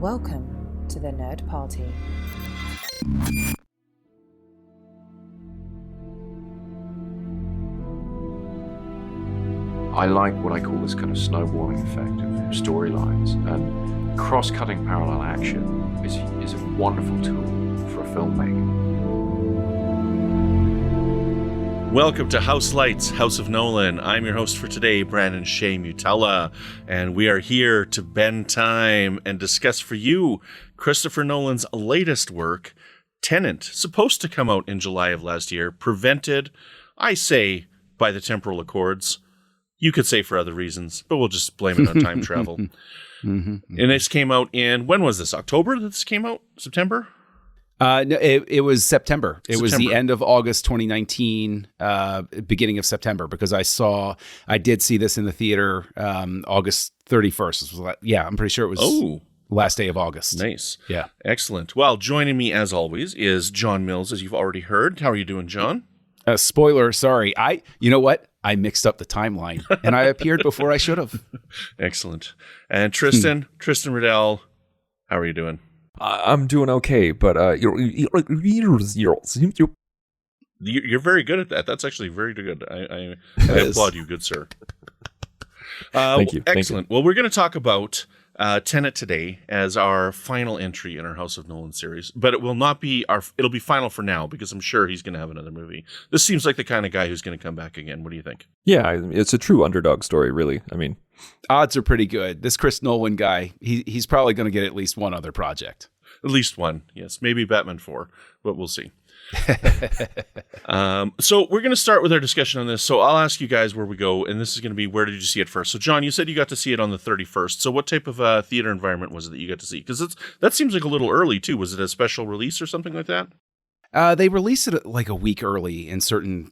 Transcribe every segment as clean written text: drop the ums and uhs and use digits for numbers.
Welcome to the Nerd Party. I like what I call this kind of snowballing effect of storylines, and cross-cutting parallel action is a wonderful tool for a filmmaker. Welcome to Houselights, House of Nolan. I'm your host for today, Brandon Shea Mutella, and we are here to bend time and discuss for you Christopher Nolan's latest work, Tenet, supposed to come out in July of last year, prevented, I say, by the temporal accords. You could say for other reasons, but we'll just blame it on time travel. And this came out in, when was this? October that this came out? September? No, it was September. It was the end of August 2019, beginning of September, because I did see this in the theater August 31st. I'm pretty sure it was last day of August. Nice. Yeah. Excellent. Well, joining me as always is John Mills, as you've already heard. How are you doing, John? Spoiler, sorry. You know what? I mixed up the timeline, and I appeared before I should have. Excellent. And Tristan Riddell, how are you doing? I'm doing okay, but you're very good at that. That's actually very good. I applaud you, good sir. Thank you. Excellent. Well, we're going to talk about Tenet today as our final entry in our House of Nolan series, but it will not be it'll be final for now because I'm sure he's going to have another movie. This seems like the kind of guy who's going to come back again. What do you think? Yeah, it's a true underdog story, really. I mean, odds are pretty good. This Chris Nolan guy, he's probably going to get at least one other project. At least one, yes. Maybe Batman 4, but we'll see. So we're going to start with our discussion on this. So I'll ask you guys where we go, and this is going to be, where did you see it first? So John, you said you got to see it on the 31st. So what type of theater environment was it that you got to see? Because that seems like a little early too. Was it a special release or something like that? They released it like a week early in certain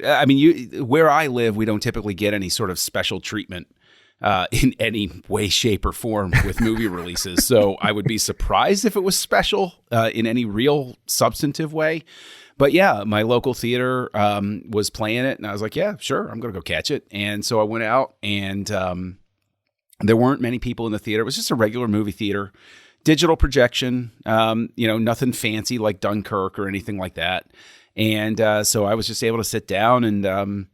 I mean, where I live, we don't typically get any sort of special treatment in any way, shape, or form with movie releases. So I would be surprised if it was special in any real substantive way. But yeah, my local theater was playing it, and I was like, yeah, sure, I'm going to go catch it. And so I went out, and there weren't many people in the theater. It was just a regular movie theater, digital projection, nothing fancy like Dunkirk or anything like that. And so I was just able to sit down, and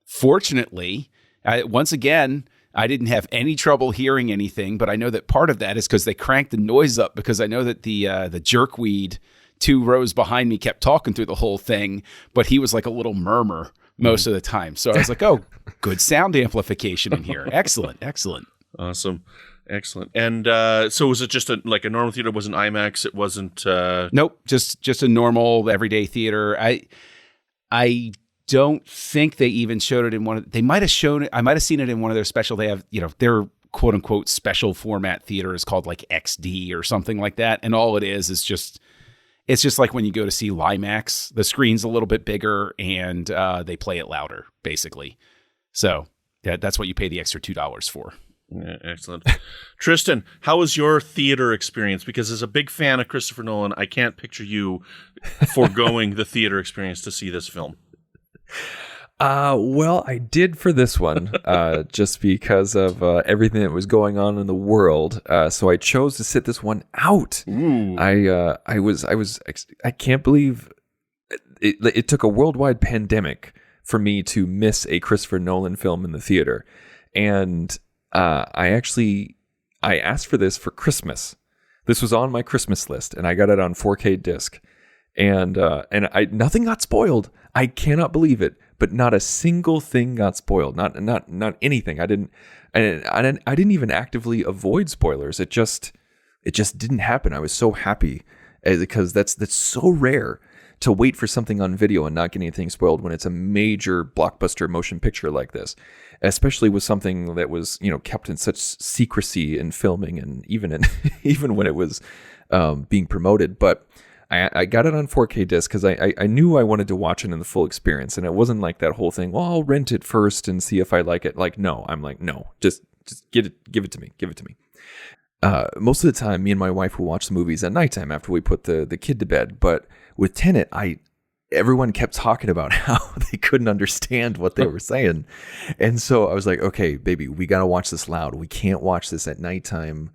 fortunately, once again, I didn't have any trouble hearing anything, but I know that part of that is because they cranked the noise up, because I know that the jerkweed 2 rows behind me kept talking through the whole thing, but he was like a little murmur most of the time. So I was like, oh, good sound amplification in here. Excellent. Awesome. Excellent. And so was it just a normal theater? It wasn't IMAX? It wasn't... Nope, just a normal everyday theater. I don't think they even showed it in one of... They might have shown it... I might have seen it in one of their special... They have, their quote-unquote special format theater is called like XD or something like that. And all it is just... It's just like when you go to see Limax. The screen's a little bit bigger, and they play it louder, basically. So that's what you pay the extra $2 for. Yeah, excellent. Tristan, how was your theater experience? Because as a big fan of Christopher Nolan, I can't picture you foregoing the theater experience to see this film. Well, I did for this one, just because of everything that was going on in the world. So I chose to sit this one out. Ooh. I can't believe it took a worldwide pandemic for me to miss a Christopher Nolan film in the theater. And I asked for this for Christmas. This was on my Christmas list, and I got it on 4K disc. And nothing got spoiled. I cannot believe it, but not a single thing got spoiled. Not anything. I didn't even actively avoid spoilers. It just didn't happen. I was so happy because that's so rare to wait for something on video and not get anything spoiled when it's a major blockbuster motion picture like this, especially with something that was, kept in such secrecy in filming and even when it was being promoted. But I got it on 4K disc because I knew I wanted to watch it in the full experience, and it wasn't like that whole thing, well, I'll rent it first and see if I like it. Like, no, I'm like, no, just give it to me. Most of the time, me and my wife will watch the movies at nighttime after we put the kid to bed. But with Tenet, everyone kept talking about how they couldn't understand what they were saying. And so I was like, okay, baby, we got to watch this loud. We can't watch this at nighttime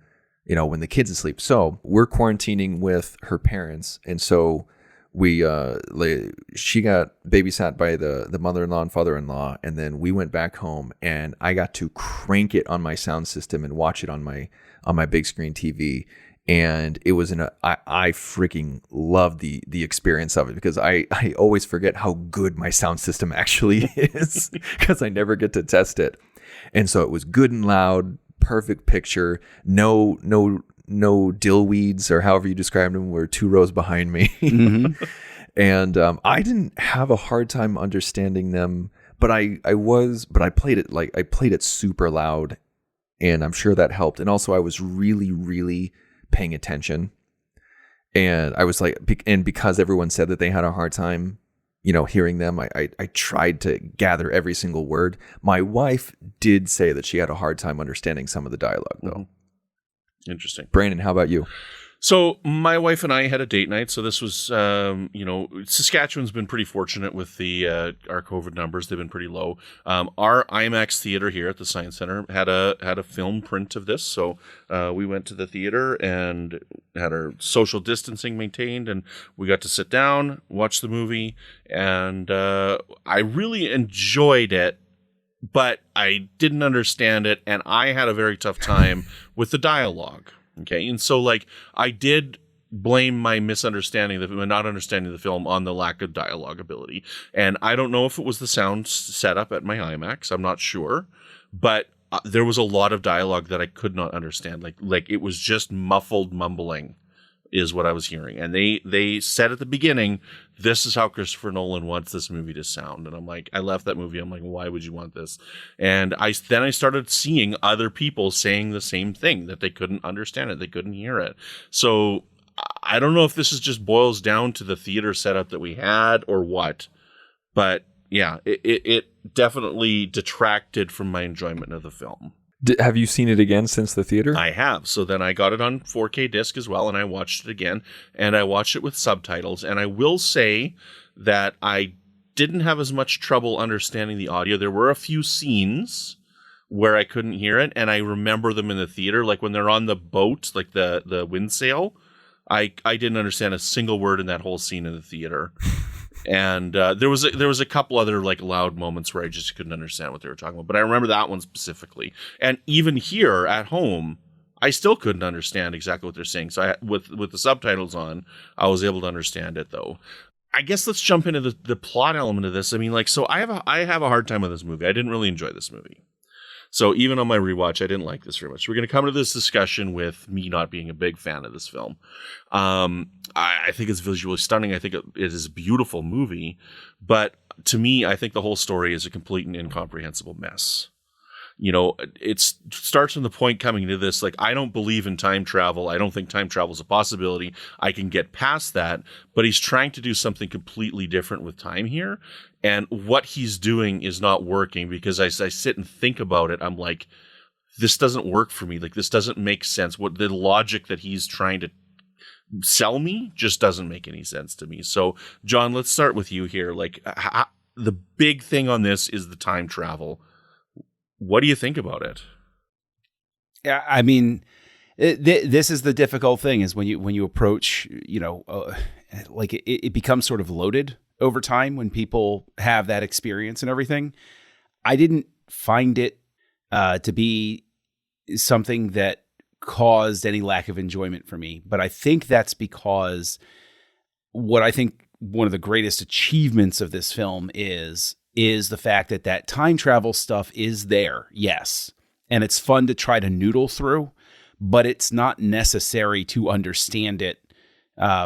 when the kid's asleep. So we're quarantining with her parents. And so she got babysat by the mother-in-law and father-in-law. And then we went back home and I got to crank it on my sound system and watch it on my big screen TV. And it was I freaking loved the experience of it, because I always forget how good my sound system actually is because I never get to test it. And so it was good and loud, perfect picture, no dillweeds, or however you described them, were 2 rows behind me. Mm-hmm. And I didn't have a hard time understanding them, but I played it super loud, and I'm sure that helped. And also I was really, really paying attention, and I was like, and because everyone said that they had a hard time, hearing them, I tried to gather every single word. My wife did say that she had a hard time understanding some of the dialogue, though. Mm-hmm. Interesting. Brandon, how about you? So my wife and I had a date night. So this was, Saskatchewan's been pretty fortunate with our COVID numbers. They've been pretty low. Our IMAX theater here at the Science Center had a film print of this. So we went to the theater and had our social distancing maintained, and we got to sit down, watch the movie, and I really enjoyed it. But I didn't understand it, and I had a very tough time with the dialogue. Okay, and so I did blame my not understanding the film on the lack of dialogue ability. And I don't know if it was the sound setup at my IMAX. I'm not sure, but there was a lot of dialogue that I could not understand. Like it was just muffled mumbling is what I was hearing. And they said at the beginning, this is how Christopher Nolan wants this movie to sound. And I'm like, I left that movie. I'm like, why would you want this? And I started seeing other people saying the same thing, that they couldn't understand it. They couldn't hear it. So I don't know if this is just boils down to the theater setup that we had or what, but yeah, it definitely detracted from my enjoyment of the film. Have you seen it again since the theater? I have. So then I got it on 4K disc as well, and I watched it again, and I watched it with subtitles. And I will say that I didn't have as much trouble understanding the audio. There were a few scenes where I couldn't hear it, and I remember them in the theater, like when they're on the boat, like the wind sail. I didn't understand a single word in that whole scene in the theater. And there was a couple other loud moments where I just couldn't understand what they were talking about, but I remember that one specifically. And even here at home, I still couldn't understand exactly what they're saying. So with the subtitles on, I was able to understand it though. I guess let's jump into the plot element of this. I mean, so I have a hard time with this movie. I didn't really enjoy this movie. So even on my rewatch, I didn't like this very much. We're going to come to this discussion with me not being a big fan of this film. I think it's visually stunning. I think it is a beautiful movie. But to me, I think the whole story is a complete and incomprehensible mess. It starts from the point coming to this, I don't believe in time travel. I don't think time travel is a possibility. I can get past that. But he's trying to do something completely different with time here. And what he's doing is not working, because as I sit and think about it, I'm like, this doesn't work for me. This doesn't make sense. What the logic that he's trying to sell me just doesn't make any sense to me. So, John, let's start with you here. The big thing on this is the time travel. What do you think about it? Yeah, I mean, this is the difficult thing, is when you approach, it becomes sort of loaded over time when people have that experience and everything. I didn't find it to be something that caused any lack of enjoyment for me, but I think that's because what I think one of the greatest achievements of this film is the fact that time travel stuff is there, yes, and it's fun to try to noodle through, but it's not necessary to understand it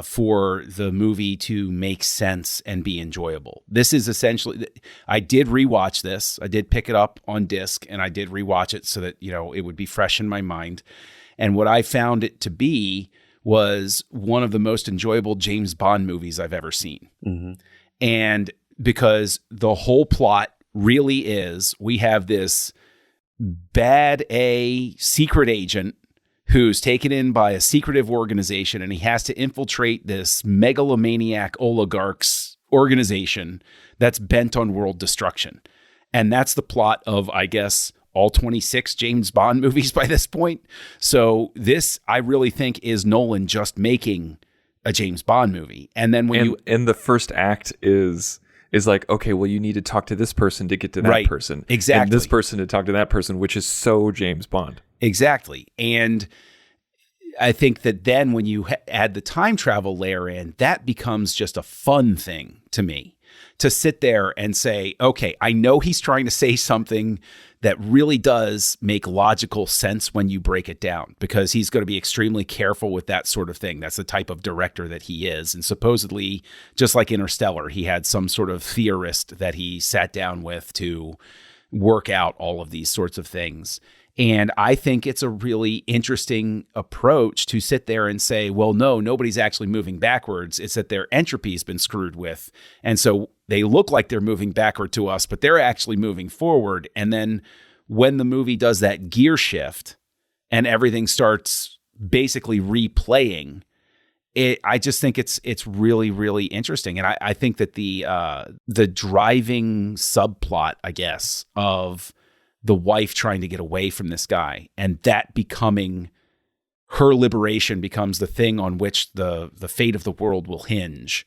for the movie to make sense and be enjoyable. This is essentially, I did rewatch this. I did pick it up on disc, and I did rewatch it so that, it would be fresh in my mind. And what I found it to be was one of the most enjoyable James Bond movies I've ever seen. Mm-hmm. And because the whole plot really is, we have this bad A secret agent who's taken in by a secretive organization, and he has to infiltrate this megalomaniac oligarch's organization that's bent on world destruction. And that's the plot of, I guess, all 26 James Bond movies by this point. So this, I really think, is Nolan just making a James Bond movie. And then and the first act is like, okay, well, you need to talk to this person to get to that Right. person. Exactly. And this person to talk to that person, which is so James Bond. Exactly. And I think that then when you add the time travel layer in, that becomes just a fun thing to me, to sit there and say, okay, I know he's trying to say something that really does make logical sense when you break it down, because he's going to be extremely careful with that sort of thing. That's the type of director that he is. And supposedly, just like Interstellar, he had some sort of theorist that he sat down with to work out all of these sorts of things. And I think it's a really interesting approach to sit there and say, well, no, nobody's actually moving backwards. It's that their entropy's been screwed with. And so they look like they're moving backward to us, but they're actually moving forward. And then when the movie does that gear shift and everything starts basically replaying, I just think it's really, really interesting. And I think that the driving subplot, I guess, of the wife trying to get away from this guy, and that becoming her liberation becomes the thing on which the fate of the world will hinge,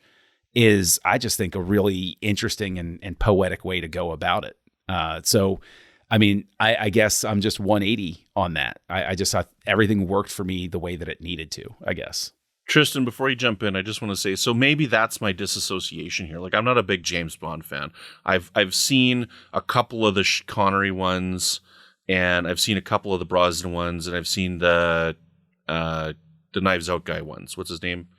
is, I just think, a really interesting and poetic way to go about it. So, I mean, I guess I'm just 180 on that. I just thought everything worked for me the way that it needed to, I guess. Tristan, before you jump in, I just want to say, so maybe that's my disassociation here. Like, I'm not a big James Bond fan. I've seen a couple of the Connery ones, and I've seen a couple of the Brosnan ones, and I've seen the Knives Out guy ones. What's his name?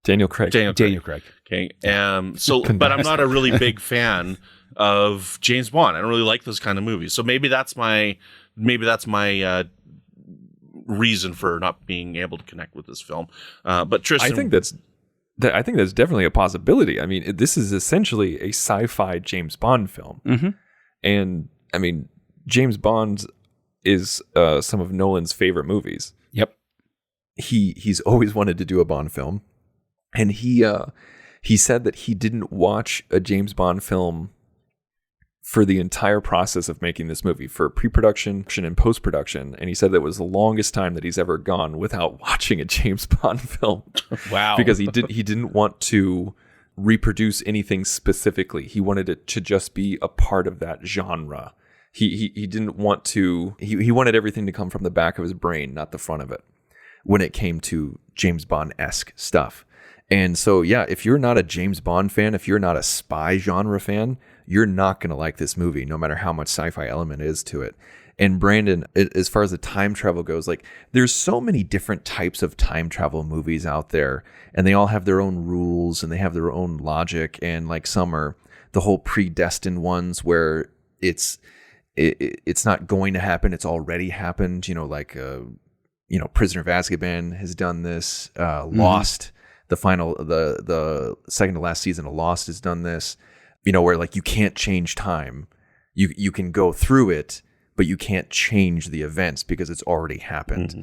Daniel Craig. Daniel Craig. Okay. But I'm not a really big fan of James Bond. I don't really like those kind of movies. So maybe that's my reason for not being able to connect with this film. But Tristan, I think that's definitely a possibility. I mean, this is essentially a sci-fi James Bond film. Mm-hmm. And I mean, James Bond is some of Nolan's favorite movies. Yep. He's always wanted to do a Bond film. And he said that he didn't watch a James Bond film for the entire process of making this movie, for pre-production and post-production. And he said that was the longest time that he's ever gone without watching a James Bond film. Wow. Because he didn't want to reproduce anything specifically. He wanted it to just be a part of that genre. He didn't want to, he wanted everything to come from the back of his brain, not the front of it, when it came to James Bond-esque stuff. And so, yeah, if you're not a James Bond fan, if you're not a spy genre fan, you're not going to like this movie, no matter how much sci-fi element is to it. And Brandon, as far as the time travel goes, like, there's so many different types of time travel movies out there, and they all have their own rules and they have their own logic. And like, some are the whole predestined ones where it's not going to happen, it's already happened. You know, like Prisoner of Azkaban has done this. Lost, the second to last season of Lost has done this. You know, where like you can't change time. You can go through it, but you can't change the events because it's already happened. Mm-hmm.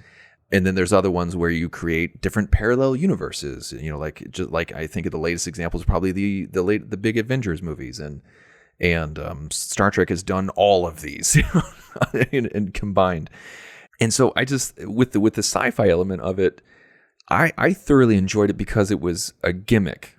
And then there's other ones where you create different parallel universes. You know, like, just like, I think of the latest example is probably the big Avengers movies, and Star Trek has done all of these and combined. And so I just, with the sci-fi element of it, I thoroughly enjoyed it because it was a gimmick.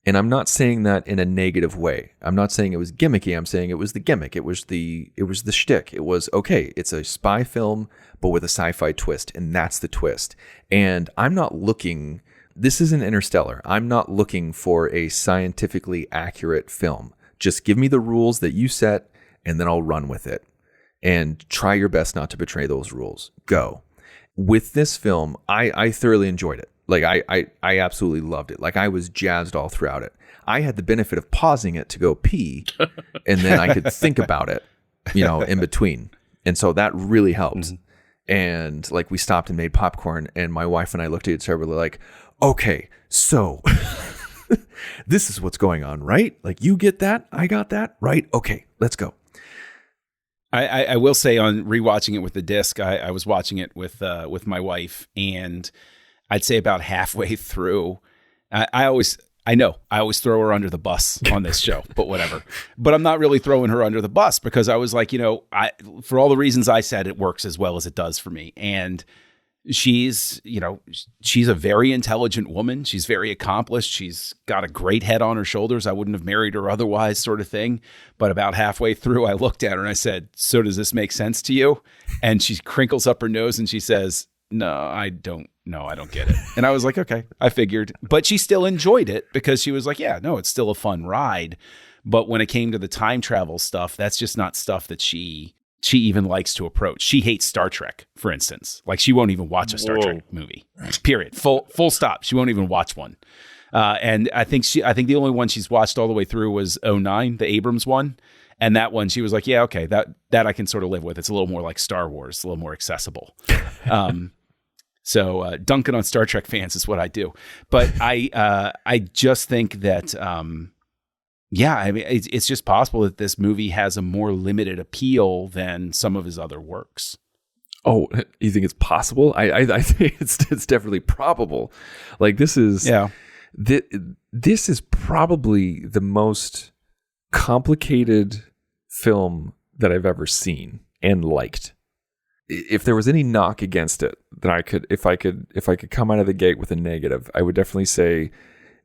And I'm not saying that in a negative way. I'm not saying it was gimmicky. I'm saying it was the gimmick. It was the shtick. It was, okay, it's a spy film, but with a sci-fi twist, and that's the twist. And I'm not looking, this isn't Interstellar. I'm not looking for a scientifically accurate film. Just give me the rules that you set, and then I'll run with it. And try your best not to betray those rules. Go. With this film, I thoroughly enjoyed it. Like, I absolutely loved it. Like, I was jazzed all throughout it. I had the benefit of pausing it to go pee, and then I could think about it, in between. And so that really helped. Mm-hmm. And like, we stopped and made popcorn, and my wife and I looked at each other like, okay, so this is what's going on, right? Like, you get that? I got that, right? Okay, let's go. I will say, on rewatching it with the disc, I was watching it with my wife, and I'd say about halfway through, I I know I always throw her under the bus on this show, but whatever. But I'm not really throwing her under the bus because I was like, for all the reasons I said, it works as well as it does for me. And she's a very intelligent woman. She's very accomplished. She's got a great head on her shoulders. I wouldn't have married her otherwise, sort of thing. But about halfway through, I looked at her and I said, so does this make sense to you? And she crinkles up her nose and she says, no, I don't get it. And I was like, okay, I figured. But she still enjoyed it because she was like, yeah, no, it's still a fun ride. But when it came to the time travel stuff, that's just not stuff that she even likes to approach. She hates Star Trek, for instance. Like, she won't even watch a Star Trek movie. Period. Full stop. She won't even watch one. And I think the only one she's watched all the way through was 09, the Abrams one. And that one, she was like, yeah, okay, that I can sort of live with. It's a little more like Star Wars, a little more accessible. So dunking on Star Trek fans is what I do. But I just think that, I mean, it's just possible that this movie has a more limited appeal than some of his other works. Oh, you think it's possible? I think it's definitely probable. Like, this is this is probably the most complicated film that I've ever seen and liked. If there was any knock against it, then if I could come out of the gate with a negative, I would definitely say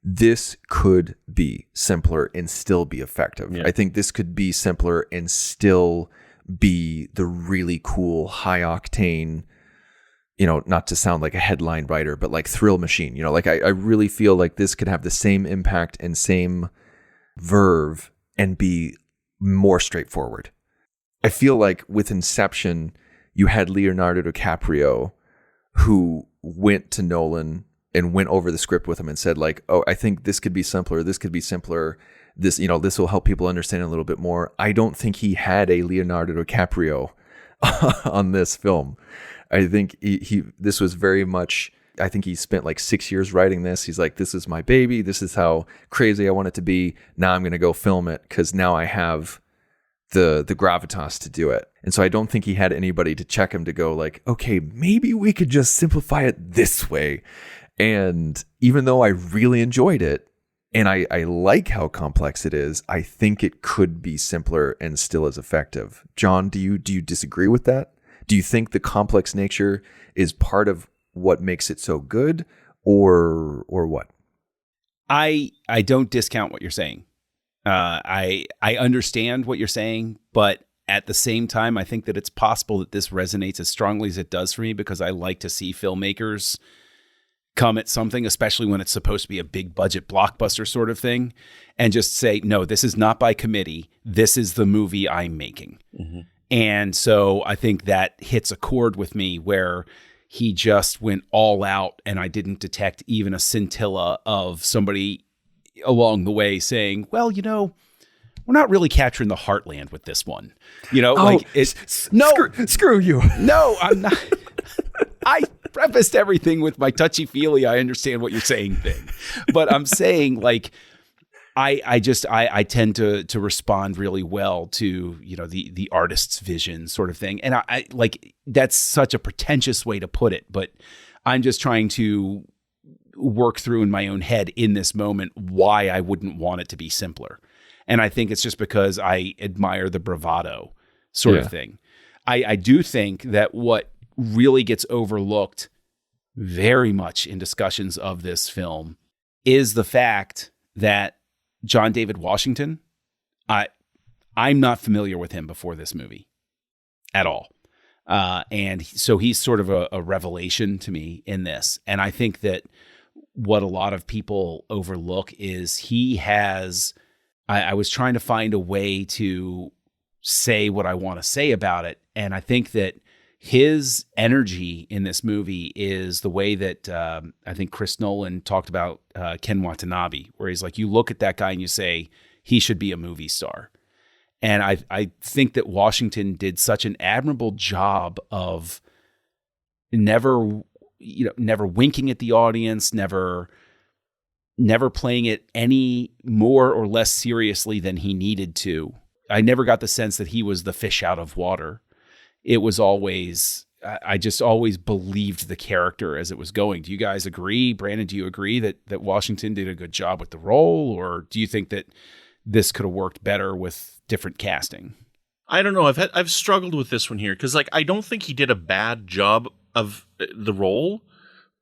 this could be simpler and still be effective. Yeah. I think this could be simpler and still be the really cool, high octane, not to sound like a headline writer, but like thrill machine. Like I really feel like this could have the same impact and same verve and be more straightforward. I feel like with Inception, you had Leonardo DiCaprio, who went to Nolan and went over the script with him and said, like, oh, I think this could be simpler. This could be simpler. This, this will help people understand a little bit more. I don't think he had a Leonardo DiCaprio on this film. I think this was very much, I think he spent like 6 years writing this. He's like, this is my baby. This is how crazy I want it to be. Now I'm going to go film it because now I have the gravitas to do it. And so I don't think he had anybody to check him to go like, okay, maybe we could just simplify it this way. And even though I really enjoyed it and I like how complex it is, I think it could be simpler and still as effective. John, do you disagree with that? Do you think the complex nature is part of what makes it so good, or what? I don't discount what you're saying. I understand what you're saying, but at the same time, I think that it's possible that this resonates as strongly as it does for me because I like to see filmmakers come at something, especially when it's supposed to be a big budget blockbuster sort of thing, and just say, no, this is not by committee. This is the movie I'm making. Mm-hmm. And so I think that hits a chord with me where he just went all out and I didn't detect even a scintilla of somebody along the way saying, well, we're not really capturing the heartland with this one. Screw you. No, I'm not. I prefaced everything with my touchy-feely, I understand what you're saying thing. But I'm saying, like, I tend to respond really well to, the artist's vision sort of thing. And I like, that's such a pretentious way to put it, but I'm just trying to work through in my own head in this moment why I wouldn't want it to be simpler. And I think it's just because I admire the bravado sort of thing. I do think that what really gets overlooked very much in discussions of this film is the fact that John David Washington, I'm not familiar with him before this movie at all. And so he's sort of a revelation to me in this. And I think that what a lot of people overlook is he has, I was trying to find a way to say what I want to say about it. And I think that his energy in this movie is the way that I think Chris Nolan talked about Ken Watanabe, where he's like, you look at that guy and you say, he should be a movie star. And I think that Washington did such an admirable job of never winking at the audience, never playing it any more or less seriously than he needed to. I never got the sense that he was the fish out of water. It was always I just always believed the character as it was going. Do you guys agree? Brandon, do you agree that Washington did a good job with the role, or do you think that this could have worked better with different casting? I don't know. I've struggled with this one here because like I don't think he did a bad job of the role,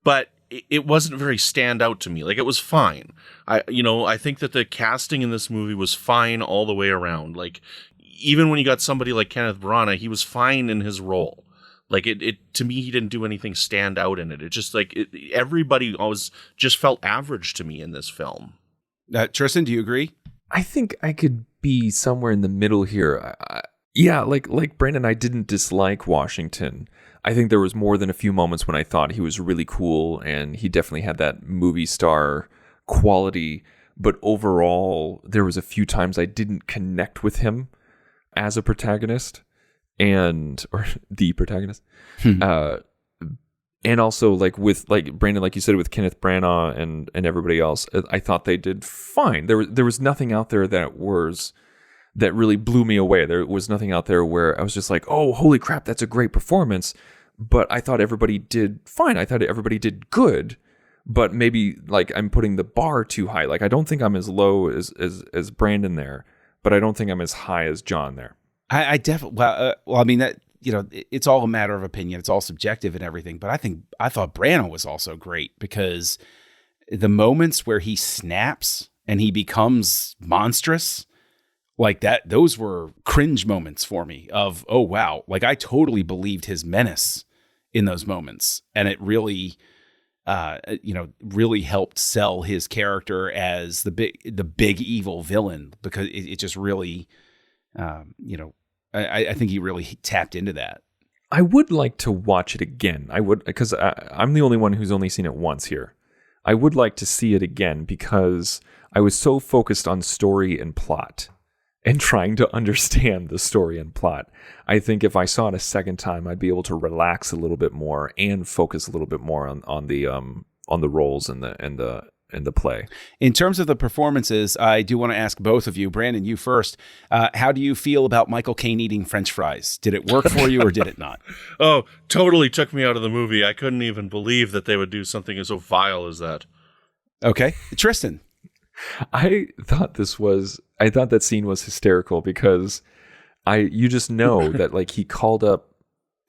but it wasn't very standout to me. Like it was fine. I think that the casting in this movie was fine all the way around. Like even when you got somebody like Kenneth Branagh, he was fine in his role. Like it to me, he didn't do anything stand out in it. It just like everybody always just felt average to me in this film. Tristan, do you agree? I think I could be somewhere in the middle here. Yeah, like Brandon, I didn't dislike Washington. I think there was more than a few moments when I thought he was really cool, and he definitely had that movie star quality. But overall, there was a few times I didn't connect with him as a protagonist. Or the protagonist, and also like with like Brandon, like you said, with Kenneth Branagh and everybody else, I thought they did fine. There was nothing out there that really blew me away. There was nothing out there where I was just like, oh, holy crap, that's a great performance. But I thought everybody did fine. I thought everybody did good. But maybe like I'm putting the bar too high. Like I don't think I'm as low as Brandon there, but I don't think I'm as high as John there. I definitely, well, I mean, that, it's all a matter of opinion. It's all subjective and everything. But I thought Branagh was also great because the moments where he snaps and he becomes monstrous like that, those were cringe moments for me of, oh, wow. Like I totally believed his menace in those moments. And it really, really helped sell his character as the big evil villain because it just really, I think he really tapped into that. I would like to watch it again. I would, because I'm the only one who's only seen it once here. I would like to see it again because I was so focused on story and plot and trying to understand the story and plot. I think if I saw it a second time, I'd be able to relax a little bit more and focus a little bit more on the roles and the play. In terms of the performances, I do want to ask both of you. Brandon, you first. How do you feel about Michael Caine eating French fries? Did it work for you or did it not? Oh, totally took me out of the movie. I couldn't even believe that they would do something so vile as that. Okay. Tristan. I thought that scene was hysterical because you just know that like he called up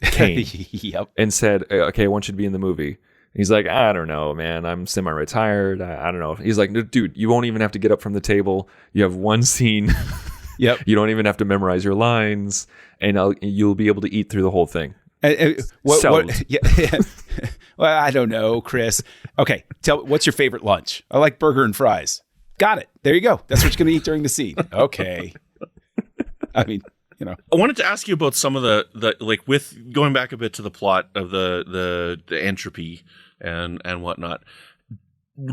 Caine yep. and said, okay, I want you to be in the movie. He's like, I don't know, man. I'm semi-retired. I don't know. He's like, dude, you won't even have to get up from the table. You have one scene. Yep. You don't even have to memorize your lines, and you'll be able to eat through the whole thing. What, yeah. Well, I don't know, Chris. Okay, what's your favorite lunch? I like burger and fries. Got it. There you go. That's what you're going to eat during the scene. Okay. I mean, I wanted to ask you about some of the like with going back a bit to the plot of the entropy and whatnot.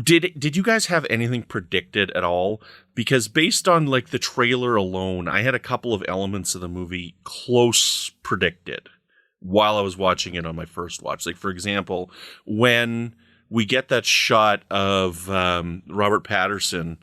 Did you guys have anything predicted at all? Because based on like the trailer alone, I had a couple of elements of the movie close predicted while I was watching it on my first watch. Like for example, when we get that shot of Robert Pattinson,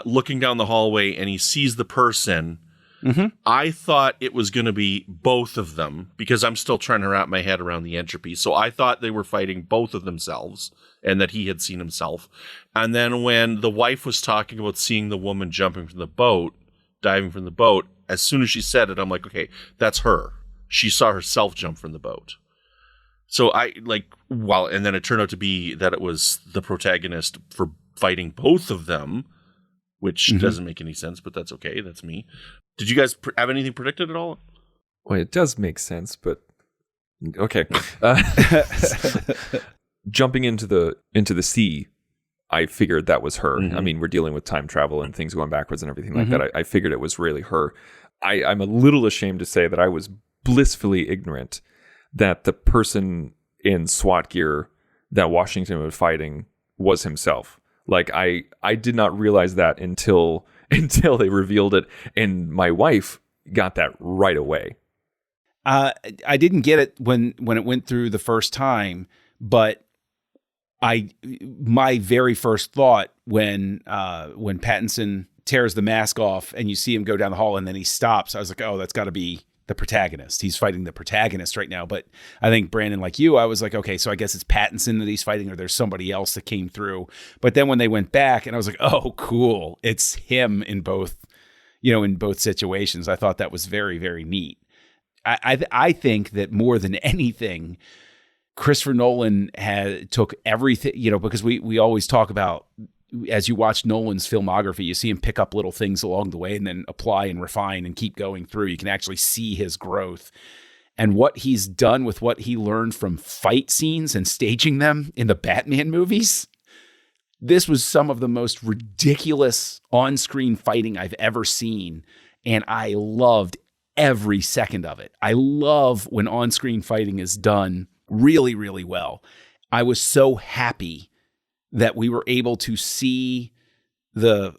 looking down the hallway and he sees the person. Mm-hmm. I thought it was going to be both of them because I'm still trying to wrap my head around the entropy. So I thought they were fighting both of themselves and that he had seen himself. And then when the wife was talking about seeing the woman diving from the boat, as soon as she said it, I'm like, okay, that's her. She saw herself jump from the boat. So and then it turned out to be that it was the protagonist for fighting both of them, which doesn't make any sense, but that's okay. That's me. Did you guys have anything predicted at all? Well, it does make sense, but okay. Jumping into the sea, I figured that was her. Mm-hmm. I mean, we're dealing with time travel and things going backwards and everything like that. I figured it was really her. I'm a little ashamed to say that I was blissfully ignorant that the person in SWAT gear that Washington was fighting was himself. Like I did not realize that until they revealed it, and my wife got that right away. I didn't get it when it went through the first time, but my very first thought when Pattinson tears the mask off and you see him go down the hall and then he stops, I was like, oh, that's got to be the protagonist. He's fighting the protagonist right now. But I think, Brandon, like you, I was like, okay, so I guess it's Pattinson that he's fighting, or there's somebody else that came through. But then when they went back, and I was like, oh, cool, it's him in both, in both situations. I thought that was very, very neat. I think that more than anything, Christopher Nolan took everything, because we always talk about, as you watch Nolan's filmography, you see him pick up little things along the way and then apply and refine and keep going through. You can actually see his growth. And what he's done with what he learned from fight scenes and staging them in the Batman movies, this was some of the most ridiculous on-screen fighting I've ever seen. And I loved every second of it. I love when on-screen fighting is done really, really well. I was so happy that we were able to see the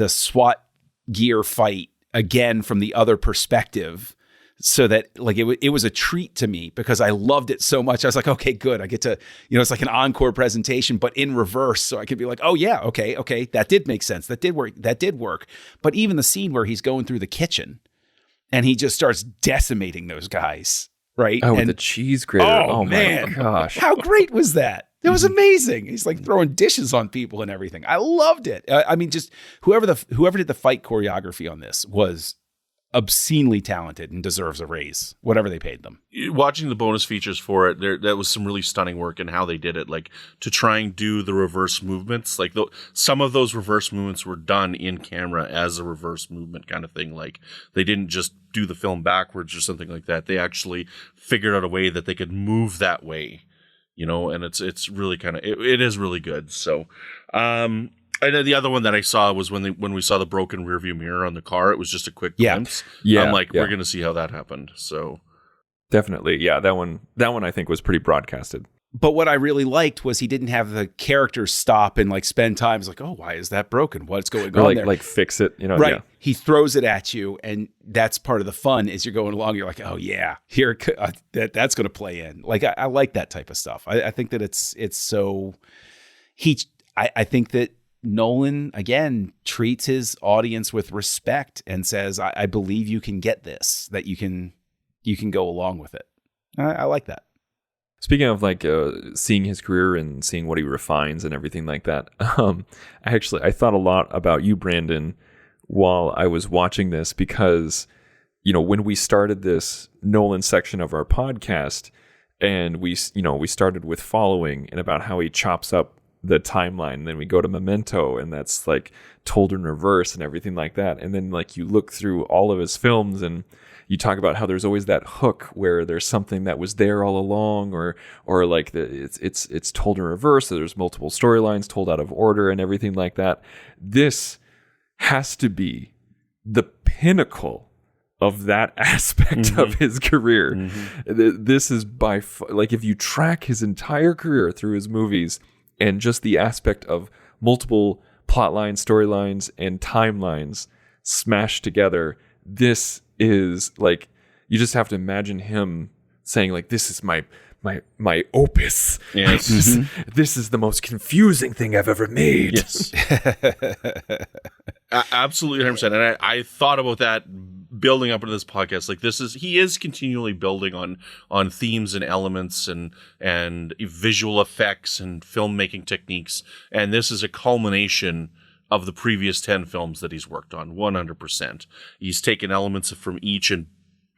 SWAT gear fight again from the other perspective, so that like it was a treat to me because I loved it so much. I was like, okay, good. I get to, it's like an encore presentation, but in reverse. So I could be like, oh yeah, okay. That did make sense. That did work. But even the scene where he's going through the kitchen and he just starts decimating those guys, right? Oh, and the cheese grater. Oh man, my gosh. How great was that? It was amazing. He's like throwing dishes on people and everything. I loved it. I mean, just whoever did the fight choreography on this was obscenely talented and deserves a raise, whatever they paid them. Watching the bonus features for it, that was some really stunning work in how they did it. Like to try and do the reverse movements, like some of those reverse movements were done in camera as a reverse movement kind of thing. Like they didn't just do the film backwards or something like that. They actually figured out a way that they could move that way. And it's really kind of, it is really good. So, and then the other one that I saw was when we saw the broken rearview mirror on the car. It was just a quick glimpse. Yeah. I'm like, we're going to see how that happened. So definitely. Yeah. That one I think was pretty broadcasted. But what I really liked was he didn't have the characters stop and like spend time. It's like, oh, why is that broken? What's going on there? Like fix it, Right. Yeah. He throws it at you, and that's part of the fun. Is you're going along, you're like, oh yeah, here that's going to play in. Like I like that type of stuff. I think that it's so. I think that Nolan again treats his audience with respect and says, I believe you can get this. That you can go along with it. I like that. Speaking of like seeing his career and seeing what he refines and everything like that, I thought a lot about you, Brandon, while I was watching this because, when we started this Nolan section of our podcast and we started with Following and about how he chops up the timeline, and then we go to Memento and that's like told in reverse and everything like that. And then like you look through all of his films and you talk about how there's always that hook where there's something that was there all along, or like it's told in reverse. So there's multiple storylines told out of order and everything like that. This has to be the pinnacle of that aspect of his career. This is like if you track his entire career through his movies and just the aspect of multiple plot lines, storylines, and timelines smashed together, this is like, you just have to imagine him saying like, this is my opus. Yes. This is the most confusing thing I've ever made. Yes. Absolutely 100%. And I thought about that building up into this podcast. Like he is continually building on themes and elements and visual effects and filmmaking techniques. And this is a culmination of the previous 10 films that he's worked on, 100%. He's taken elements from each, and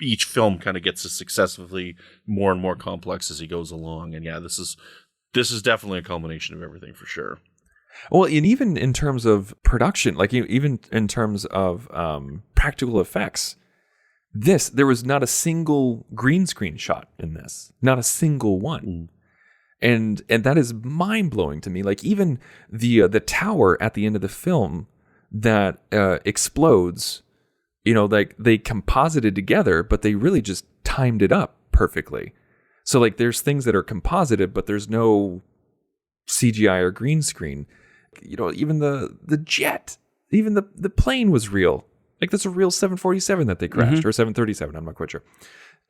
each film kind of gets successively more and more complex as he goes along. And yeah, this is definitely a culmination of everything for sure. Well, and even in terms of production, like even in terms of practical effects, there was not a single green screen shot in this, not a single one. And that is mind-blowing to me. Like even the tower at the end of the film that explodes, like they composited together, but they really just timed it up perfectly. So like there's things that are composited, but there's no CGI or green screen. Even the jet, even the plane was real. Like that's a real 747 that they crashed, or 737, I'm not quite sure.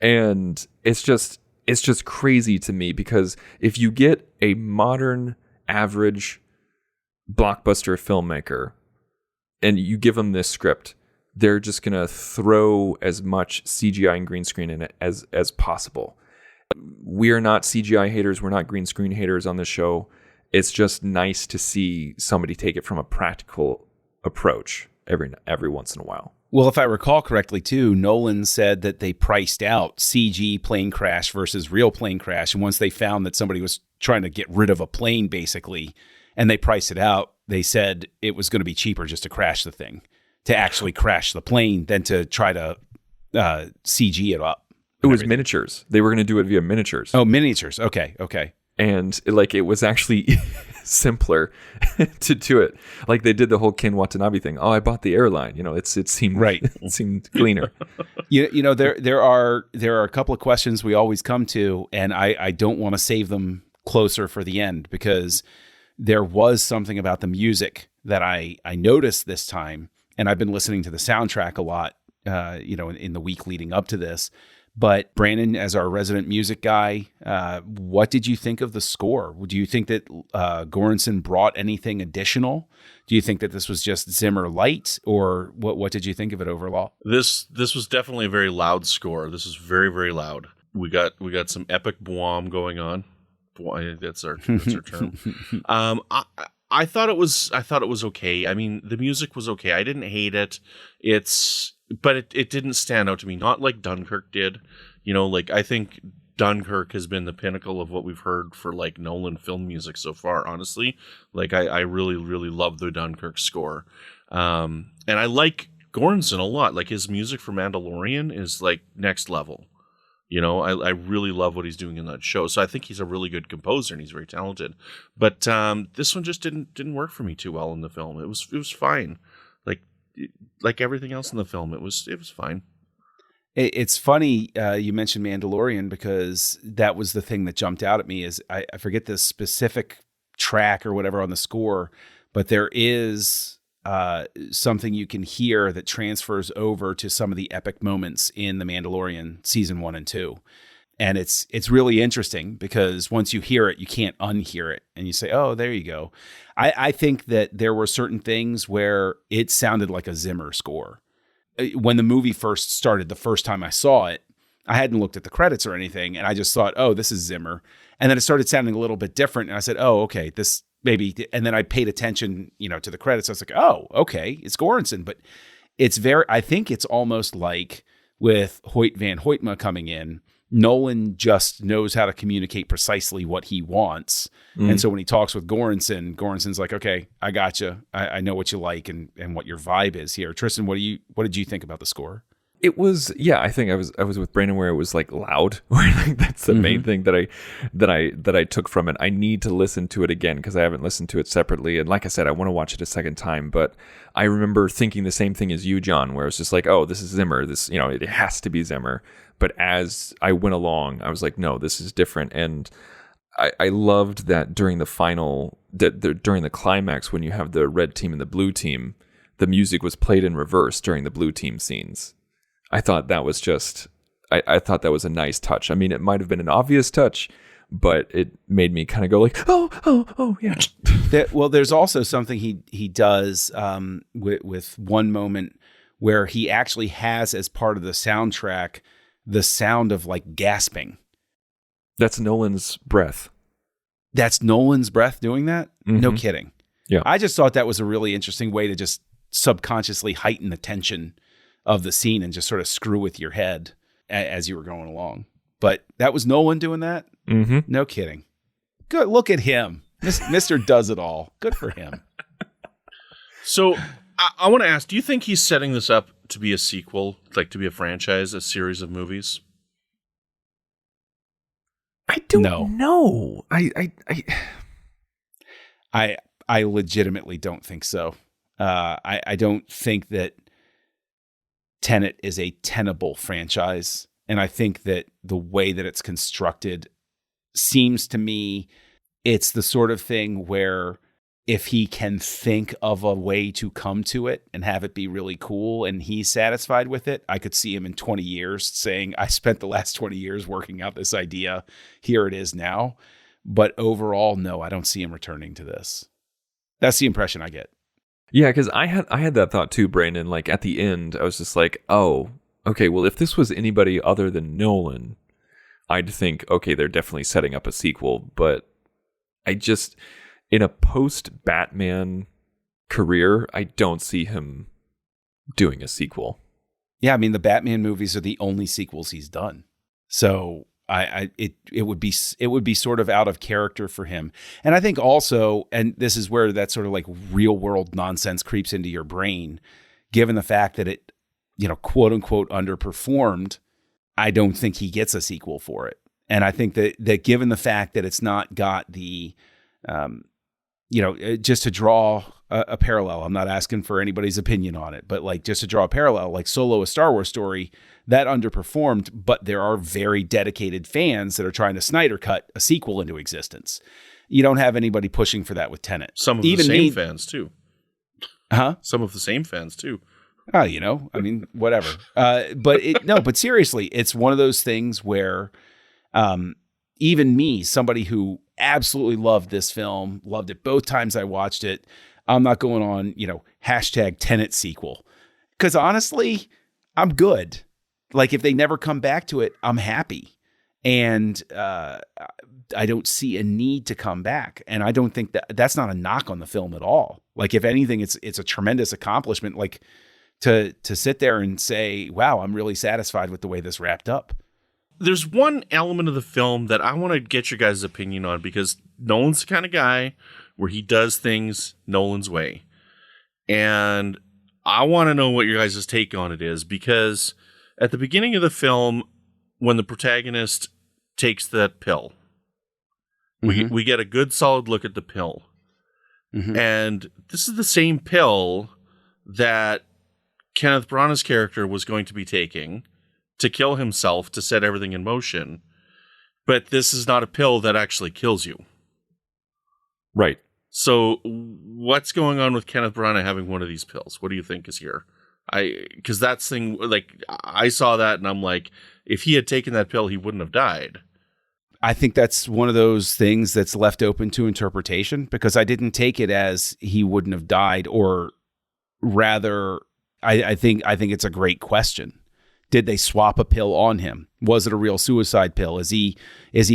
And it's just crazy to me because if you get a modern average blockbuster filmmaker and you give them this script, they're just going to throw as much CGI and green screen in it as possible. We're not CGI haters. We're not green screen haters on this show. It's just nice to see somebody take it from a practical approach every once in a while. Well, if I recall correctly, too, Nolan said that they priced out CG plane crash versus real plane crash. And once they found that somebody was trying to get rid of a plane, basically, and they priced it out, they said it was going to be cheaper just to crash the thing, to actually crash the plane than to try to CG it up. It was miniatures. They were going to do it via miniatures. Oh, miniatures. Okay. And it was actually simpler to do it. Like they did the whole Ken Watanabe thing. Oh, I bought the airline. It seemed right. It seemed cleaner. There are a couple of questions we always come to, and I don't want to save them closer for the end, because there was something about the music that I noticed this time, and I've been listening to the soundtrack a lot, in the week leading up to this. But Brandon, as our resident music guy, what did you think of the score? Do you think that Göransson brought anything additional? Do you think that this was just Zimmer light, or what did you think of it overall? This was definitely a very loud score. This is very, very loud. We got some epic boom going on. That's our term. I thought it was okay. I mean, the music was okay. I didn't hate it. But it didn't stand out to me, not like Dunkirk did. I think Dunkirk has been the pinnacle of what we've heard for like Nolan film music so far, honestly. I really, really love the Dunkirk score. And I like Göransson a lot. Like his music for Mandalorian is like next level. I really love what he's doing in that show. So I think he's a really good composer and he's very talented. But this one just didn't work for me too well in the film. It was fine. Like everything else in the film, it was fine. It's funny you mentioned Mandalorian, because that was the thing that jumped out at me. Is I forget the specific track or whatever on the score, but there is something you can hear that transfers over to some of the epic moments in The Mandalorian season 1 and 2. And it's really interesting, because once you hear it, you can't unhear it. And you say, oh, there you go. I think that there were certain things where it sounded like a Zimmer score. When the movie first started, the first time I saw it, I hadn't looked at the credits or anything. And I just thought, oh, this is Zimmer. And then it started sounding a little bit different. And I said, oh, okay, this maybe. And then I paid attention, to the credits. I was like, oh, okay, it's Göransson. But I think it's almost like with Hoyt van Hoytma coming in, Nolan just knows how to communicate precisely what he wants. And so when he talks with Göransson's like, okay, I got you. I know what you like and what your vibe is here. Tristan, what did you think about the score? It was, I think I was with Brandon where it was like loud. That's the main thing that I took from it. I need to listen to it again because I haven't listened to it separately. And like I said, I want to watch it a second time. But I remember thinking the same thing as you, John, where it's just like, oh, this is Zimmer. This, it has to be Zimmer. But as I went along, I was like, no, this is different. And I loved that during the climax, when you have the red team and the blue team, the music was played in reverse during the blue team scenes. I thought that was I thought that was a nice touch. I mean, it might have been an obvious touch, but it made me kind of go like, oh, yeah. There's also something he does with one moment where he actually has, as part of the soundtrack, the sound of like gasping. That's Nolan's breath. That's Nolan's breath doing that? Mm-hmm. No kidding. Yeah. I just thought that was a really interesting way to just subconsciously heighten the tension of the scene and just sort of screw with your head as you were going along. But that was Nolan doing that? Mm-hmm. No kidding. Good. Look at him. Mr. Does It All. Good for him. So I want to ask, do you think he's setting this up to be a sequel, like to be a franchise, a series of movies? I don't know. I legitimately don't think so. I don't think that Tenet is a tenable franchise. And I think that the way that it's constructed seems to me it's the sort of thing where if he can think of a way to come to it and have it be really cool and he's satisfied with it, I could see him in 20 years saying, I spent the last 20 years working out this idea. Here it is now. But overall, no, I don't see him returning to this. That's the impression I get. Yeah, because I had that thought too, Brandon. Like at the end, I was just like, oh, okay, well, if this was anybody other than Nolan, I'd think, okay, they're definitely setting up a sequel. But I just, in a post-Batman career, I don't see him doing a sequel. Yeah, I mean, the Batman movies are the only sequels he's done. So it would be sort of out of character for him. And I think also, and this is where that sort of like real world nonsense creeps into your brain, given the fact that it, quote unquote underperformed, I don't think he gets a sequel for it. And I think that given the fact that it's not got the, just to draw a parallel, I'm not asking for anybody's opinion on it, but like just to draw a parallel, like Solo, a Star Wars story, that underperformed, but there are very dedicated fans that are trying to Snyder cut a sequel into existence. You don't have anybody pushing for that with Tenet. Some of the same fans too. Huh? Some of the same fans too. Oh, I mean, whatever. But seriously, it's one of those things where even me, somebody who absolutely loved this film, loved it both times I watched it, I'm not going on, hashtag Tenet sequel. Because honestly, I'm good. Like if they never come back to it, I'm happy. And I don't see a need to come back. And I don't think that's not a knock on the film at all. Like if anything, it's a tremendous accomplishment. Like to sit there and say, wow, I'm really satisfied with the way this wrapped up. There's one element of the film that I want to get your guys' opinion on, because Nolan's the kind of guy where he does things Nolan's way. And I want to know what your guys' take on it is, because at the beginning of the film, when the protagonist takes that pill, we get a good solid look at the pill. Mm-hmm. And this is the same pill that Kenneth Branagh's character was going to be taking to kill himself, to set everything in motion. But this is not a pill that actually kills you. Right. So what's going on with Kenneth Branagh having one of these pills? What do you think is here? Because that's thing, like, I saw that and I'm like, if he had taken that pill, he wouldn't have died. I think that's one of those things that's left open to interpretation, because I didn't take it as he wouldn't have died, or rather, I think it's a great question. Did they swap a pill on him? Was it a real suicide pill? Is he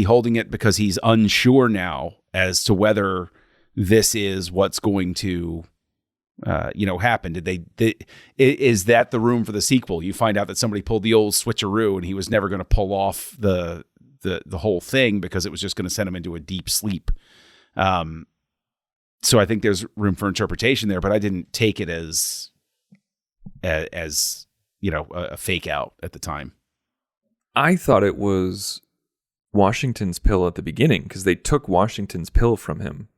holding it because he's unsure now as to whether this is what's going to happen? Is that the room for the sequel? You find out that somebody pulled the old switcheroo and he was never going to pull off the whole thing because it was just going to send him into a deep sleep. So I think there's room for interpretation there, but I didn't take it as a fake out at the time. I thought it was Washington's pill at the beginning, because they took Washington's pill from him.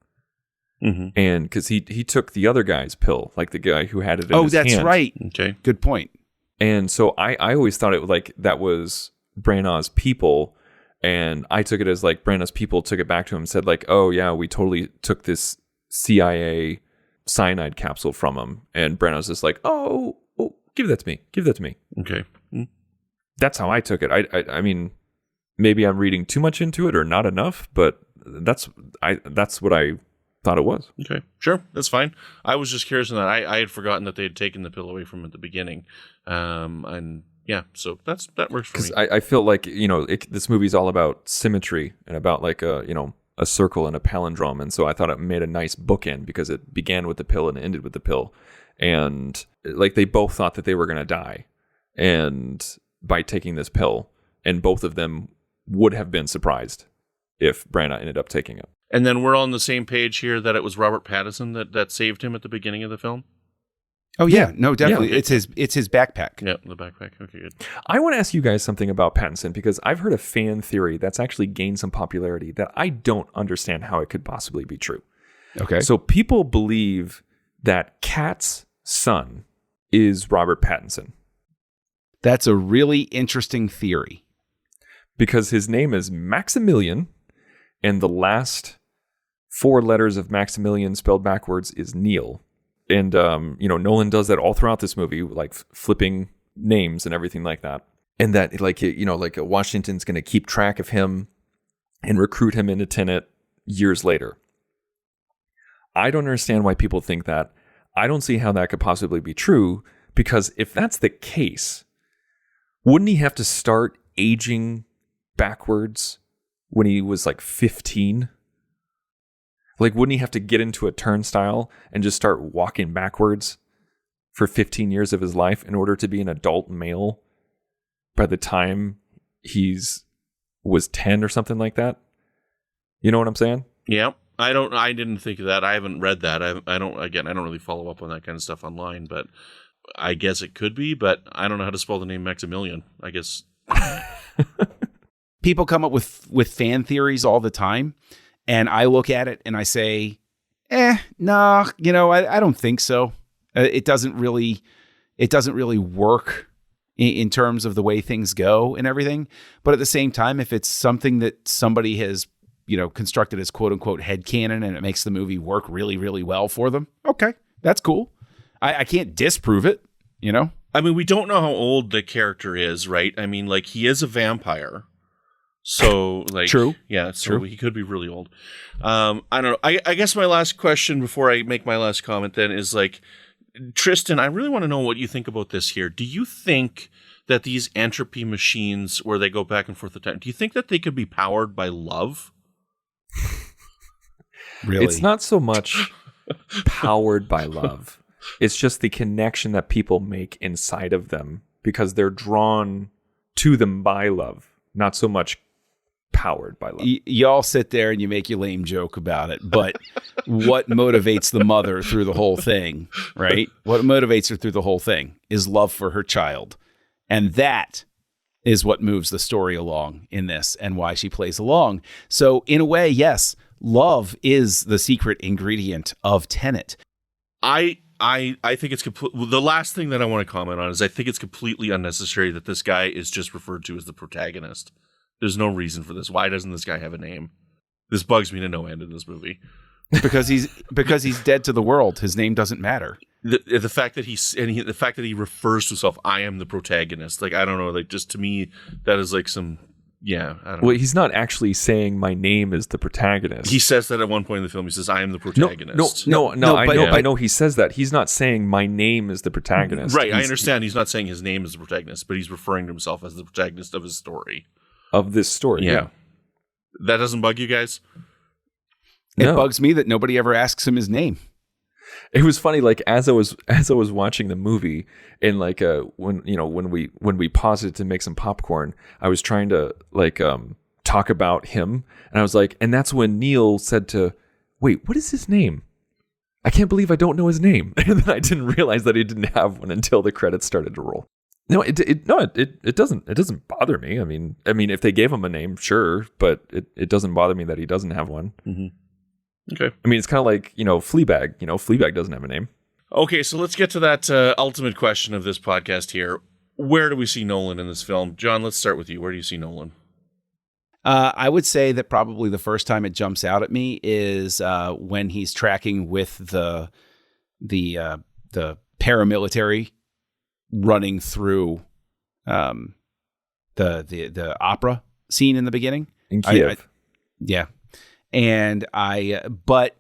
Mm-hmm. And because he took the other guy's pill, like the guy who had it in his hand. Oh, that's right. Okay. Good point. And so I always thought it was like that was Branagh's people. And I took it as like Branagh's people took it back to him and said like, oh yeah, we totally took this CIA cyanide capsule from him. And Branagh's just like, oh, give that to me. Give that to me. Okay. Mm-hmm. That's how I took it. I mean, maybe I'm reading too much into it or not enough, but that's what I thought it was. Okay, sure, that's fine. I was just curious on that. I had forgotten that they had taken the pill away from him at the beginning, and yeah, so that works for me. Because I feel like this movie's all about symmetry and about like a circle and a palindrome, and so I thought it made a nice bookend because it began with the pill and ended with the pill, and like they both thought that they were going to die, and by taking this pill, and both of them would have been surprised if Branagh ended up taking it. And then we're on the same page here that it was Robert Pattinson that saved him at the beginning of the film? Oh, yeah. No, definitely. Yeah. It's his backpack. Yeah, the backpack. Okay, good. I want to ask you guys something about Pattinson, because I've heard a fan theory that's actually gained some popularity that I don't understand how it could possibly be true. Okay. So people believe that Kat's son is Robert Pattinson. That's a really interesting theory. Because his name is Maximilian, and the last 4 letters of Maximilian spelled backwards is Neil. And, Nolan does that all throughout this movie, like flipping names and everything like that. And that, Washington's going to keep track of him and recruit him into Tenet years later. I don't understand why people think that. I don't see how that could possibly be true, because if that's the case, wouldn't he have to start aging backwards when he was like 15? Like, wouldn't he have to get into a turnstile and just start walking backwards for 15 years of his life in order to be an adult male by the time was 10 or something like that? You know what I'm saying? Yeah. I didn't think of that. I haven't read that. I don't really follow up on that kind of stuff online, but I guess it could be, but I don't know how to spell the name Maximilian. I guess People come up with fan theories all the time, and I look at it and I say, nah, I don't think so. It doesn't really work in terms of the way things go and everything. But at the same time, if it's something that somebody has, constructed as quote unquote headcanon and it makes the movie work really, really well for them, okay, that's cool. I can't disprove it, I mean, we don't know how old the character is, right? I mean, like, he is a vampire. So, like, true. Yeah, so true. He could be really old. I don't know. I guess my last question before I make my last comment then is, like, Tristan, I really want to know what you think about this here. Do you think that these entropy machines where they go back and forth the time, do you think that they could be powered by love? Really? It's not so much powered by love. It's just the connection that people make inside of them because they're drawn to them by love, not so much powered by love. Y'all sit there and you make your lame joke about it, but what motivates the mother through the whole thing, right? What motivates her through the whole thing is love for her child. And that is what moves the story along in this and why she plays along. So in a way, yes, love is the secret ingredient of Tenet. I think it's the last thing that I want to comment on is I think it's completely unnecessary that this guy is just referred to as the protagonist. There's no reason for this. Why doesn't this guy have a name? This bugs me to no end in this movie. Because he's dead to the world. His name doesn't matter. The fact that the fact that he refers to himself, I am the protagonist. Like, I don't know. Like, just to me, that is like some. Yeah, I don't know. Well, he's not actually saying my name is the protagonist. He says that at one point in the film. He says, "I am the protagonist." No, I know he says that. He's not saying my name is the protagonist. Right, I understand. He's not saying his name is the protagonist, but he's referring to himself as the protagonist of his story. Of this story, yeah. That doesn't bug you guys? It bugs me that nobody ever asks him his name. It was funny, like as I was watching the movie, and like when we paused it to make some popcorn, I was trying to talk about him, and I was like, and that's when Neil said to, "Wait, what is his name? I can't believe I don't know his name." And then I didn't realize that he didn't have one until the credits started to roll. No, it doesn't bother me. I mean, if they gave him a name, sure, but it doesn't bother me that he doesn't have one. Mm-hmm. Okay. I mean, it's kind of like, Fleabag. Fleabag doesn't have a name. Okay, so let's get to that ultimate question of this podcast here. Where do we see Nolan in this film? John, let's start with you. Where do you see Nolan? I would say that probably the first time it jumps out at me is when he's tracking with the paramilitary running through the opera scene in the beginning in Kiev. Yeah. And but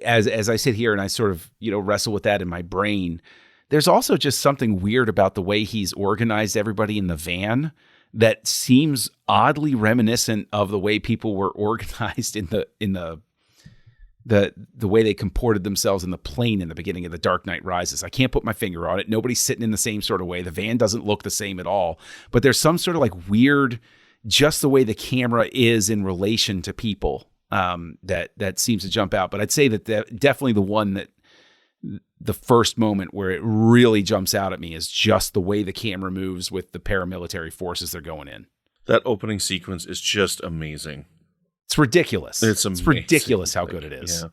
as I sit here and I sort of, wrestle with that in my brain, there's also just something weird about the way he's organized everybody in the van that seems oddly reminiscent of the way people were organized in the way they comported themselves in the plane in the beginning of The Dark Knight Rises. I can't put my finger on it. Nobody's sitting in the same sort of way. The van doesn't look the same at all, but there's some sort of like weird, just the way the camera is in relation to people. That seems to jump out. But I'd say that definitely the one that the first moment where it really jumps out at me is just the way the camera moves with the paramilitary forces they're going in. That opening sequence is just amazing. It's ridiculous. It's ridiculous how good it is. Yeah.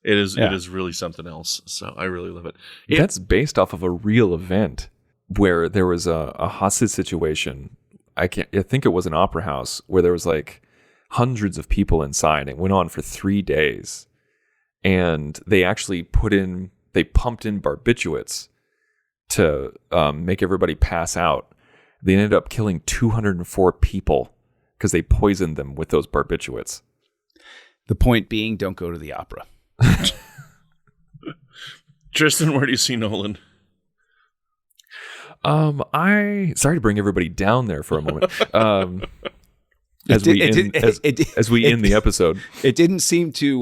It is. Yeah. It is really something else. So I really love it. That's based off of a real event where there was a hostage situation. I think it was an opera house where there was like hundreds of people inside. It went on for 3 days, and they actually pumped in barbiturates to make everybody pass out. They ended up killing 204 people because they poisoned them with those barbiturates. The point being, don't go to the opera. Tristan, where do you see Nolan? Sorry to bring everybody down there for a moment. As we end the episode, It didn't seem to,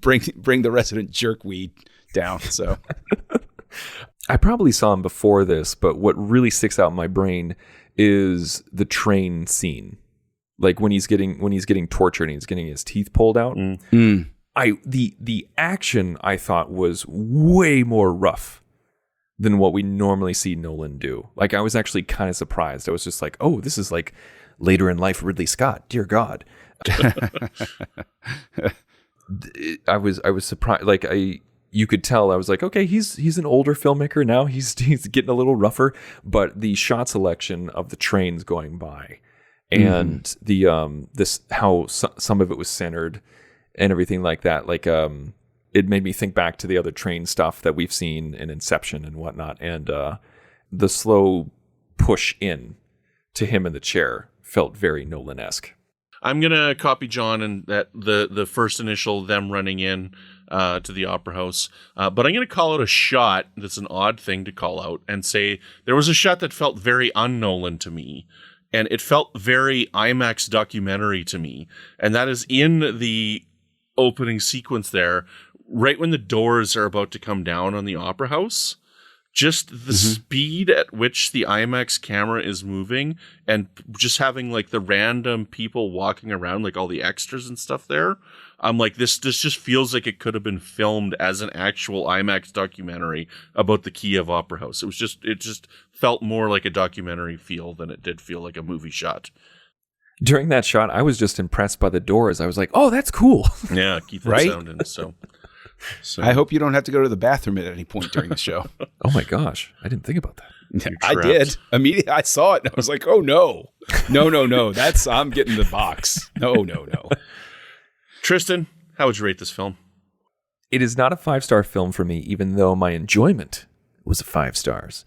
bring the resident jerkweed down. So I probably saw him before this, but what really sticks out in my brain is the train scene, like when he's getting tortured and he's getting his teeth pulled out. The action I thought was way more rough than what we normally see Nolan do. Like, I was actually kind of surprised. I was just like, oh, this is like later in life Ridley Scott. Dear God. I was surprised. Like, you could tell. I was like, okay, he's an older filmmaker now. He's getting a little rougher. But the shot selection of the trains going by, and how some of it was centered and everything like that, like it made me think back to the other train stuff that we've seen in Inception and whatnot, and the slow push in to him in the chair felt very Nolan-esque. I'm gonna copy John and that the first initial them running in to the opera house, but I'm gonna call it a shot that's an odd thing to call out and say there was a shot that felt very un-Nolan to me, and it felt very IMAX documentary to me, and that is in the opening sequence there, right when the doors are about to come down on the opera house. Just the speed at which the IMAX camera is moving, and just having like the random people walking around, like all the extras and stuff there. I'm like, this just feels like it could have been filmed as an actual IMAX documentary about the Kiev Opera House. It just felt more like a documentary feel than it did feel like a movie shot. During that shot, I was just impressed by the doors. I was like, oh, that's cool. Yeah, keep that Right? sound in. So I hope you don't have to go to the bathroom at any point during the show. Oh my gosh, I didn't think about that. I did. Immediately, I saw it and I was like, oh no. No. I'm getting the box. No. Tristan, how would you rate this film? It is not a 5-star film for me, even though my enjoyment was 5 stars.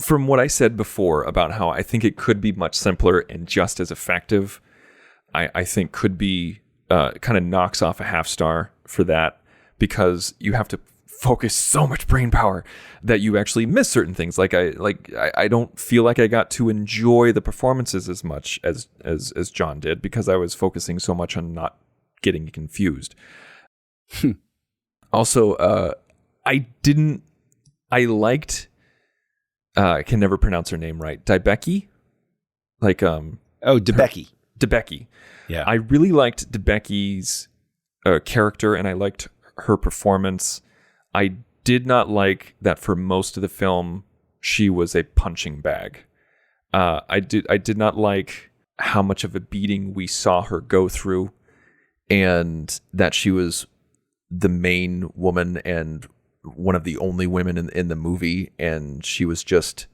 From what I said before about how I think it could be much simpler and just as effective, I think could be kind of knocks off a 0.5 star for that, because you have to focus so much brain power that you actually miss certain things. I don't feel like I got to enjoy the performances as much as John did, because I was focusing so much on not getting confused. Also, I liked. I can never pronounce her name right. Debicki? Debicki. Debicki. Yeah. I really liked Debicki's character, and I liked her performance. I did not like that for most of the film she was a punching bag. I did not like how much of a beating we saw her go through, and that she was the main woman and one of the only women in the movie, and she was just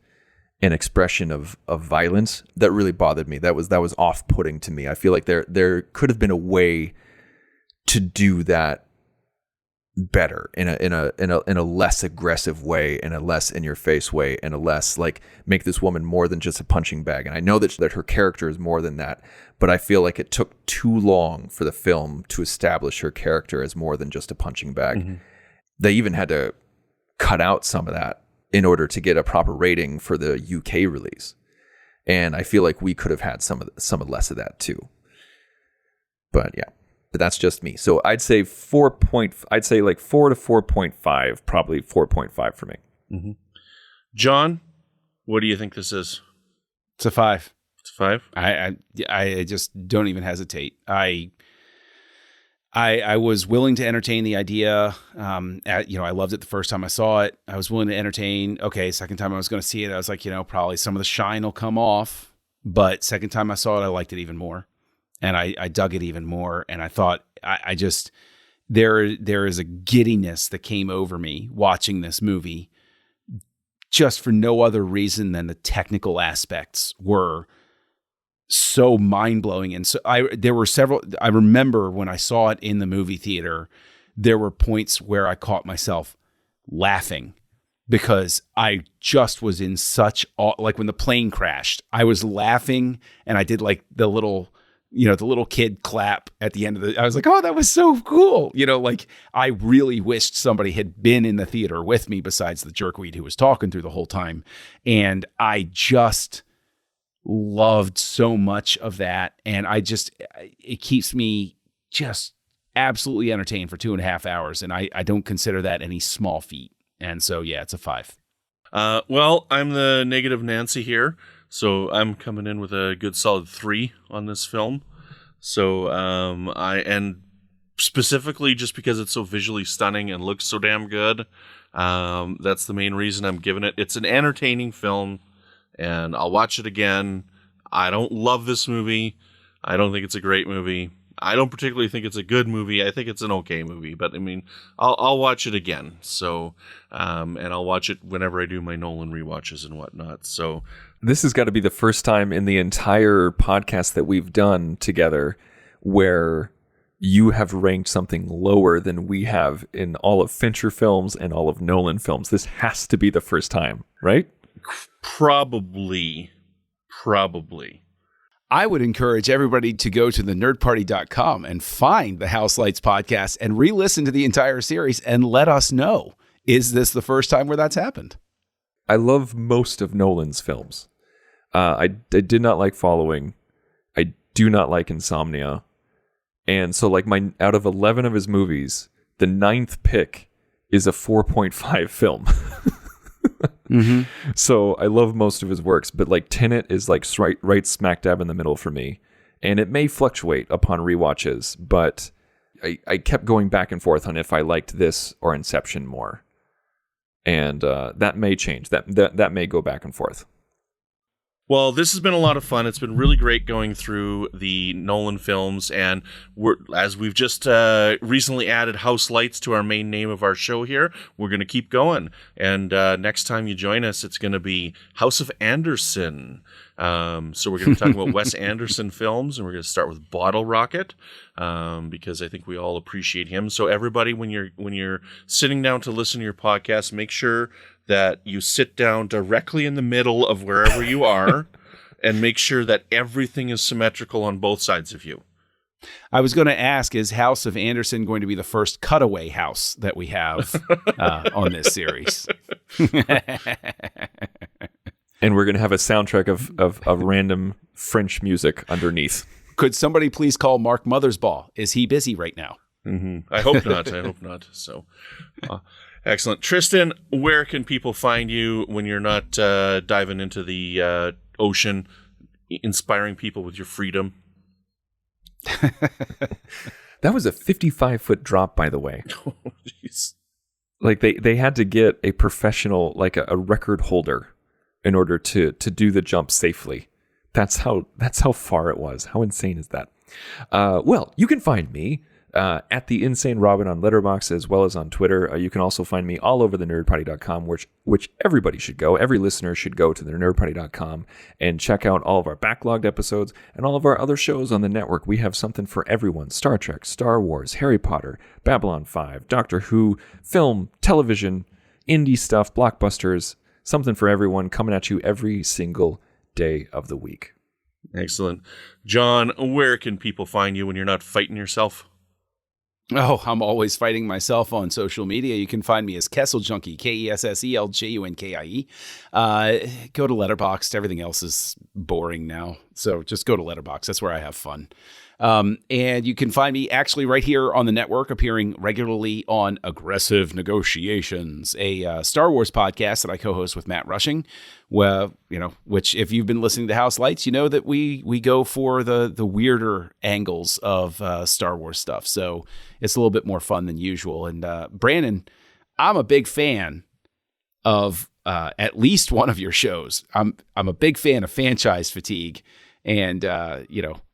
an expression of violence that really bothered me. That was off-putting to me. I feel like there could have been a way to do that better in a less aggressive way, in a less in-your-face way, and a less like make this woman more than just a punching bag. And I know that her character is more than that, but I feel like it took too long for the film to establish her character as more than just a punching bag. Mm-hmm. They even had to cut out some of that in order to get a proper rating for the UK release. And I feel like we could have had some less of that too. But yeah, that's just me. So I'd say 4 to 4.5, probably 4.5 for me. Mm-hmm. John, what do you think this is? It's a 5. It's a 5? I just don't even hesitate. I was willing to entertain the idea. I loved it the first time I saw it. I was willing to entertain. Okay, second time I was going to see it, I was like, probably some of the shine will come off. But second time I saw it, I liked it even more, and I dug it even more. And I thought, I just there is a giddiness that came over me watching this movie, just for no other reason than the technical aspects were so mind-blowing. And so there were several, I remember when I saw it in the movie theater, there were points where I caught myself laughing because I just was in such awe. Like when the plane crashed, I was laughing, and I did like the little the little kid clap at the end of I was like, oh, that was so cool. Like I really wished somebody had been in the theater with me besides the jerkweed who was talking through the whole time. And I just loved so much of that. And it keeps me just absolutely entertained for 2.5 hours. And I don't consider that any small feat. And so, yeah, it's a 5. Well, I'm the negative Nancy here. So I'm coming in with a good solid 3 on this film. So and specifically just because it's so visually stunning and looks so damn good. That's the main reason I'm giving it. It's an entertaining film, and I'll watch it again. I don't love this movie. I don't think it's a great movie. I don't particularly think it's a good movie. I think it's an okay movie, but I mean, I'll watch it again. So, and I'll watch it whenever I do my Nolan rewatches and whatnot. So, this has got to be the first time in the entire podcast that we've done together where you have ranked something lower than we have in all of Fincher films and all of Nolan films. This has to be the first time, right? Probably. I would encourage everybody to go to thenerdparty.com and find the Houselights podcast and re-listen to the entire series and let us know, is this the first time where that's happened? I love most of Nolan's films. I did not like Following. I do not like Insomnia. And so like out of 11 of his movies, the 9th pick is a 4.5 film. Mm-hmm. So I love most of his works, but like Tenet is like right smack dab in the middle for me. And it may fluctuate upon rewatches, but I kept going back and forth on if I liked this or Inception more. And that may change. That may go back and forth. Well, this has been a lot of fun. It's been really great going through the Nolan films, and as we've just recently added Houselights to our main name of our show here, we're going to keep going. And next time you join us, it's going to be House of Anderson. So we're going to be talking about Wes Anderson films, and we're going to start with Bottle Rocket, because I think we all appreciate him. So everybody, when you're sitting down to listen to your podcast, make sure that you sit down directly in the middle of wherever you are and make sure that everything is symmetrical on both sides of you. I was going to ask, is House of Anderson going to be the first cutaway house that we have on this series? And we're going to have a soundtrack of random French music underneath. Could somebody please call Mark Mothersbaugh? Is he busy right now? Mm-hmm. I hope not. So, excellent. Tristan, where can people find you when you're not diving into the ocean, inspiring people with your freedom? That was a 55-foot drop, by the way. Oh, jeez. Like they had to get a professional, like a record holder, in order to do the jump safely. That's how far it was. How insane is that? Well, you can find me at the Insane Robin on Letterboxd, as well as on Twitter. You can also find me all over the nerdparty.com, which everybody should go. Every listener should go to the nerdparty.com and check out all of our backlogged episodes and all of our other shows on the network. We have something for everyone: Star Trek, Star Wars, Harry Potter, Babylon 5, Doctor Who, film, television, indie stuff, blockbusters, something for everyone coming at you every single day of the week. Excellent. John, where can people find you when you're not fighting yourself? Oh, I'm always fighting myself on social media. You can find me as Kessel Junkie, KESSELJUNKIE. Go to Letterboxd. Everything else is boring now. So just go to Letterboxd. That's where I have fun. And you can find me actually right here on the network, appearing regularly on Aggressive Negotiations, a Star Wars podcast that I co-host with Matt Rushing. Well, which if you've been listening to Houselights, you know that we go for the weirder angles of Star Wars stuff. So it's a little bit more fun than usual. And Brandon, I'm a big fan of at least one of your shows. I'm a big fan of Franchise Fatigue. And,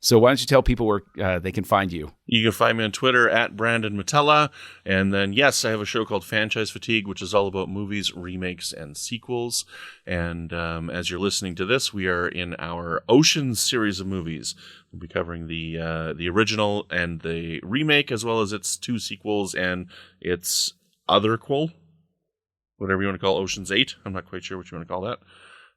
so why don't you tell people where they can find you? You can find me on Twitter at Brandon Matella. And then, yes, I have a show called Franchise Fatigue, which is all about movies, remakes, and sequels. And as you're listening to this, we are in our Oceans series of movies. We'll be covering the original and the remake, as well as its 2 sequels and its otherquel, whatever you want to call Oceans 8. I'm not quite sure what you want to call that.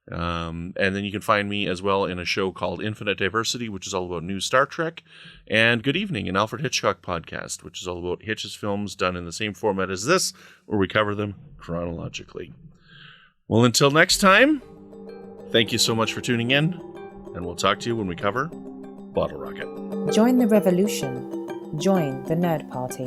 And then you can find me as well in a show called Infinite Diversity, which is all about new Star Trek, and Good Evening, an Alfred Hitchcock podcast, which is all about Hitch's films done in the same format as this, where we cover them chronologically. Well, until next time, thank you so much for tuning in, and we'll talk to you when we cover Bottle Rocket. Join the revolution. Join the Nerd Party.